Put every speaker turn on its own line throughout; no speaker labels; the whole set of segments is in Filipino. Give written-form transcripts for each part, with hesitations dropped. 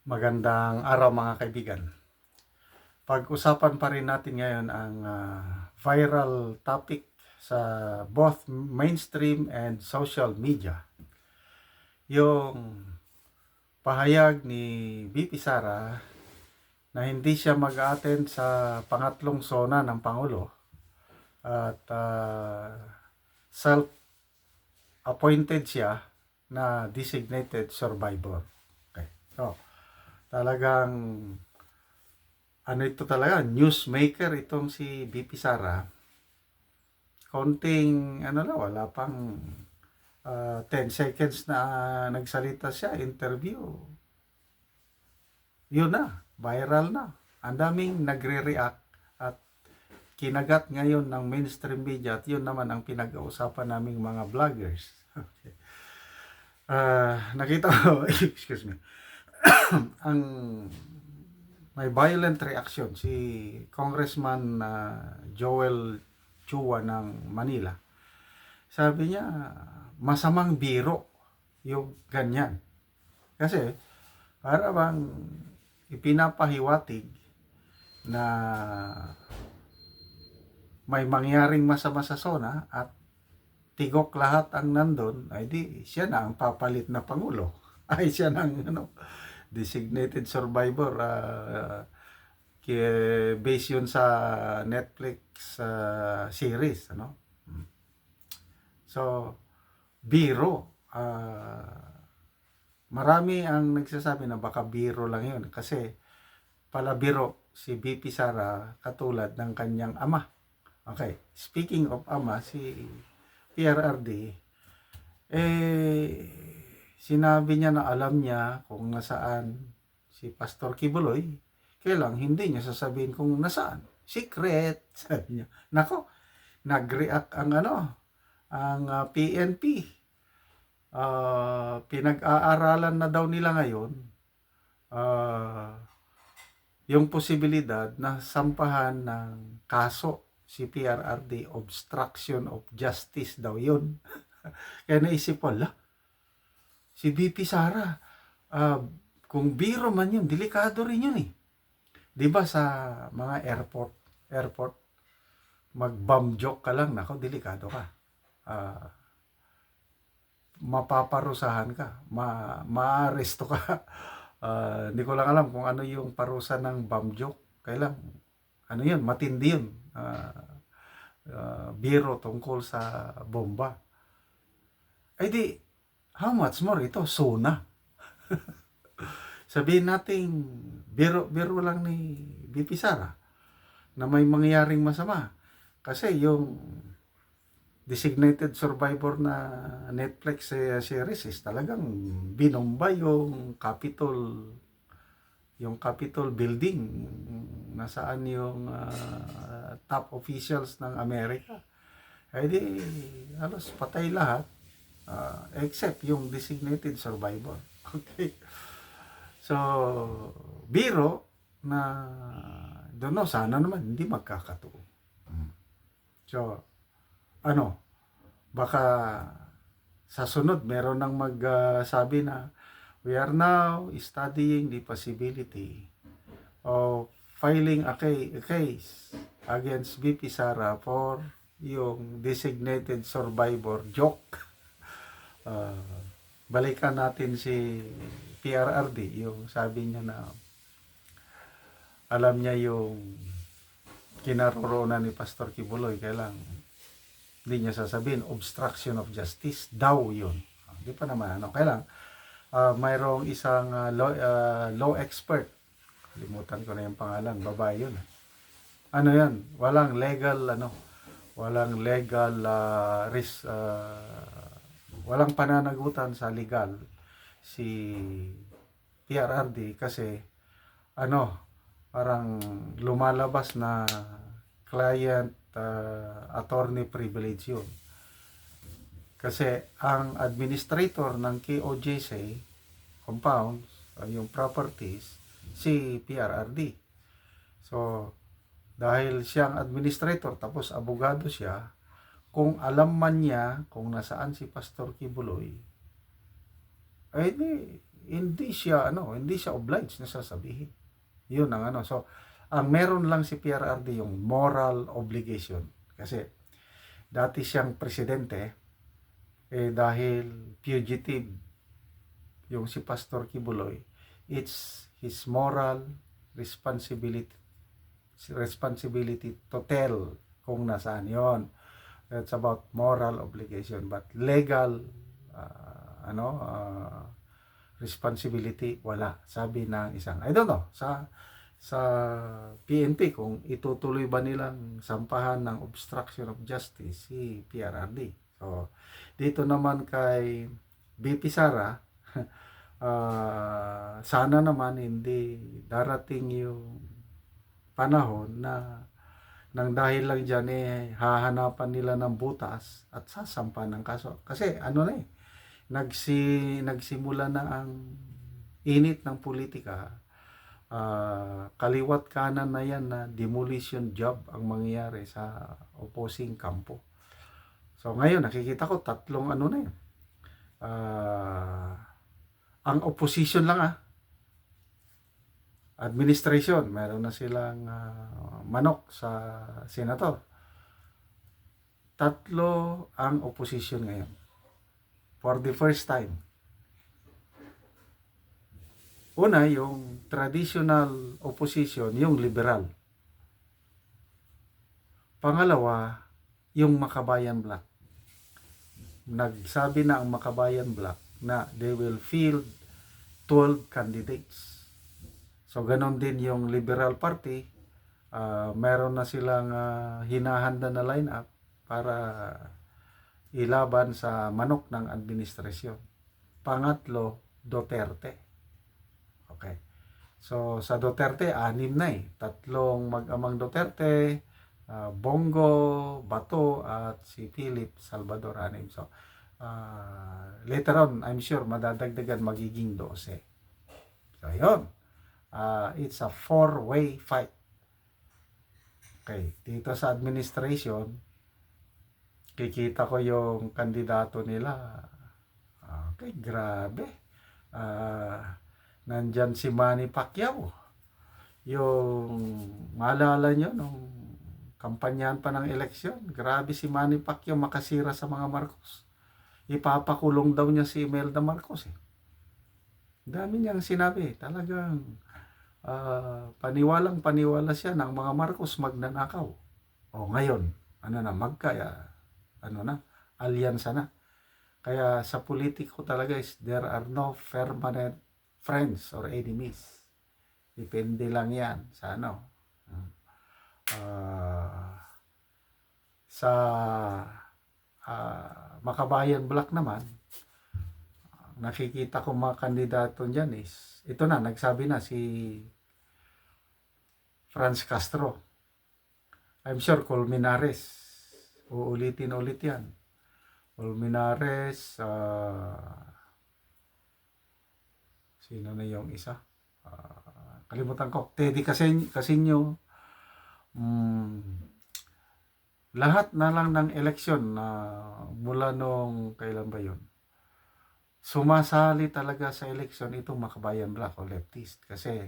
Magandang araw mga kaibigan. Pag-usapan pa rin natin ngayon ang viral topic sa both mainstream and social media. Yung pahayag ni VP Sara na hindi siya mag-attend sa pangatlong sona ng Pangulo at self-appointed siya na designated survivor. Okay. So, talagang ito talaga, newsmaker itong si VP Sara. Konting wala pang 10 seconds na nagsalita siya, interview. Yun na, viral na. Ang daming nagre-react at kinagat ngayon ng mainstream media at yun naman ang pinag-uusapan naming mga vloggers. Nakita ko, excuse me, ang may violent reaction si Congressman Joel Chua ng Manila. Sabi niya, masamang biro yung ganyan. Kasi, para bang ipinapahiwatig na may mangyaring masama sa SONA at tigok lahat ang nandun, ay di siya na ang papalit na Pangulo. Ay siya na ang designated survivor. Based yun sa Netflix series. So, biro. Marami ang nagsasabi na baka biro lang yun. Kasi pala biro si VP Sara katulad ng kanyang ama. Okay, speaking of ama, si PRRD, sinabi niya na alam niya kung nasaan si Pastor Kibuloy, kaya lang hindi niya sasabihin kung nasaan. Secret, sabi niya. Nako, nag-react ang PNP. Pinag-aaralan na daw nila ngayon yung posibilidad na sampahan ng kaso si PRRD, obstruction of justice daw yun. Kaya naisip ko, si VP Sara, kung biro man yun, delikado rin yun eh. Diba sa mga airport, mag-bomb joke ka lang, nako, delikado ka. Mapaparusahan ka, maaresto ka. Hindi ko lang alam kung ano yung parusa ng bomb joke. Kailang, yun, matindi yun. Biro tungkol sa bomba. Ay di, how much more ito? SONA. Sabihin natin, biro lang ni VP Sara na may mangyaring masama. Kasi yung designated survivor na Netflix series is talagang binomba yung Capitol building, nasaan yung top officials ng Amerika. Ay di, halos patay lahat, except yung designated survivor. Okay. So, biro na doon, sana naman hindi magkakatuo. So, baka sa sunod meron nang magsabi na we are now studying the possibility of filing a case against VP Sara for yung designated survivor joke. Balikan natin si PRRD, yung sabi niya na alam niya yung kinaroroonan ni Pastor Kibuloy, kaya lang hindi niya sasabihin obstruction of justice daw yun. Hindi pa naman kaya lang mayroong isang law expert, kalimutan ko na yung pangalan, babae yun. Yan, walang legal walang pananagutan sa legal si PRRD kasi parang lumalabas na client attorney privilege yun. Kasi ang administrator ng KOJC compounds, yung properties, si PRRD. So, dahil siyang administrator tapos abogado siya, kung alam man niya kung nasaan si Pastor Kibuloy, ay di, hindi siya obliged na sasabihin. Yun ang ano. So, ang meron lang si PRRD yung moral obligation. Kasi dati siyang presidente, dahil fugitive yung si Pastor Kibuloy, it's his moral responsibility to tell kung nasaan yon. It's about moral obligation, but legal responsibility wala, sabi ng isang, I don't know, sa PNP kung itutuloy ba nilang sampahan ng obstruction of justice si PRRD. So dito naman kay BP Sara, sana naman hindi darating yung panahon na nang dahil lang dyan hahanapan nila ng butas at sasampa ng kaso. Kasi nagsimula na ang init ng politika. Kaliwat kanan na yan na demolition job ang mangyayari sa opposing kampo. So ngayon nakikita ko tatlong na yun. Ang opposition lang administration, meron na silang manok sa senator. Tatlo ang opposition ngayon. For the first time. Una, yung traditional opposition, yung liberal. Pangalawa, yung Makabayan Black. Nagsabi na ang Makabayan Black na they will field 12 candidates. So, ganon din yung Liberal Party. Meron na silang hinahanda na lineup para ilaban sa manok ng administrasyon. Pangatlo, Duterte. Okay. So, sa Duterte, 6 na Tatlong mag-amang Duterte, Bongo, Bato, at si Philip Salvador, 6. So, later on, I'm sure, madadagdagan magiging 12. So, yun. It's a 4-way fight. Okay, dito sa administration, kikita ko yung kandidato nila. Okay, grabe. Nandyan si Manny Pacquiao. Yung maalala nyo nung kampanyahan pa ng eleksyon, grabe si Manny Pacquiao makasira sa mga Marcos. Ipapakulong daw niya si Imelda Marcos. Dami niyang sinabi, talagang paniwalang-paniwala siya ng mga Marcos magnanakaw. O ngayon, alyansa na. Kaya sa politiko talaga there are no permanent friends or enemies. Depende lang yan sa sa Makabayan Black naman, nakikita ko mga kandidato dyan ito na, nagsabi na si Franz Castro. I'm sure Colmenares, uulitin ulit yan. Colmenares, sino na yung isa? Kalimutan ko. Teddy Casino. Lahat na lang ng eleksyon na mula nung kailan ba yun? Sumasali talaga sa eleksyon itong Makabayan Black o leftist. Kasi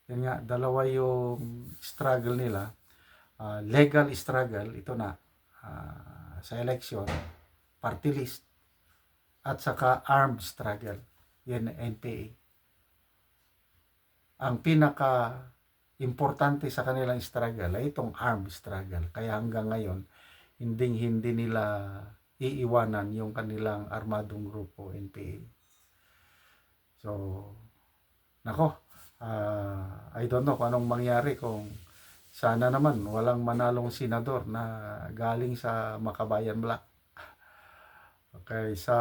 yun nga, dalawa yung struggle nila. Legal struggle, ito na, sa election, party list, at saka armed struggle, yan NPA. Ang pinaka importante sa kanilang struggle ay itong armed struggle. Kaya hanggang ngayon, hindi nila iiwanan yung kanilang armadong grupo NPA. So, I don't know kung anong mangyari kung sana naman walang manalong senador na galing sa Makabayan Black. Okay, sa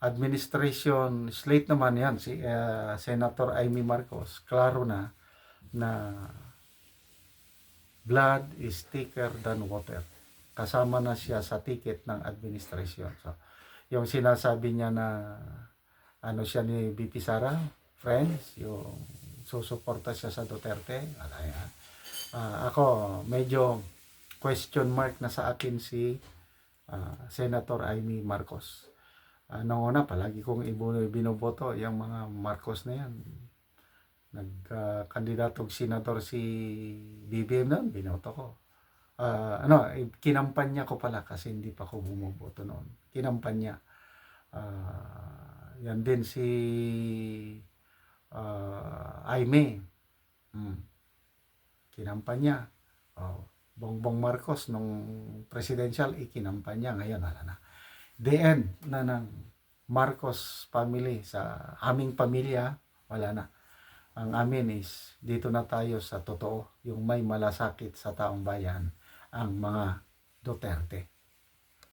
administration slate naman yan, si Senator Amy Marcos, klaro na blood is thicker than water. Kasama na siya sa ticket ng administration. So, yung sinasabi niya na siya ni BP Sara, friends, yung susuporta siya sa Duterte. Ako, medyo question mark na sa akin si Senator Amy Marcos. Noong una, palagi kong binoboto yung mga Marcos na yan. Nagkandidatong senador si BBM noon, binoto ko. Kinampanya ko pala kasi hindi pa ako bumoboto noon. Kinampanya. Yan din si Aimee. Kinampanya. Bongbong Marcos nung presidential, ikinampanya. Ngayon, wala na. The end na ng Marcos family sa aming pamilya, wala na. Ang amin is dito na tayo sa totoo, yung may malasakit sa taong bayan, ang mga Duterte.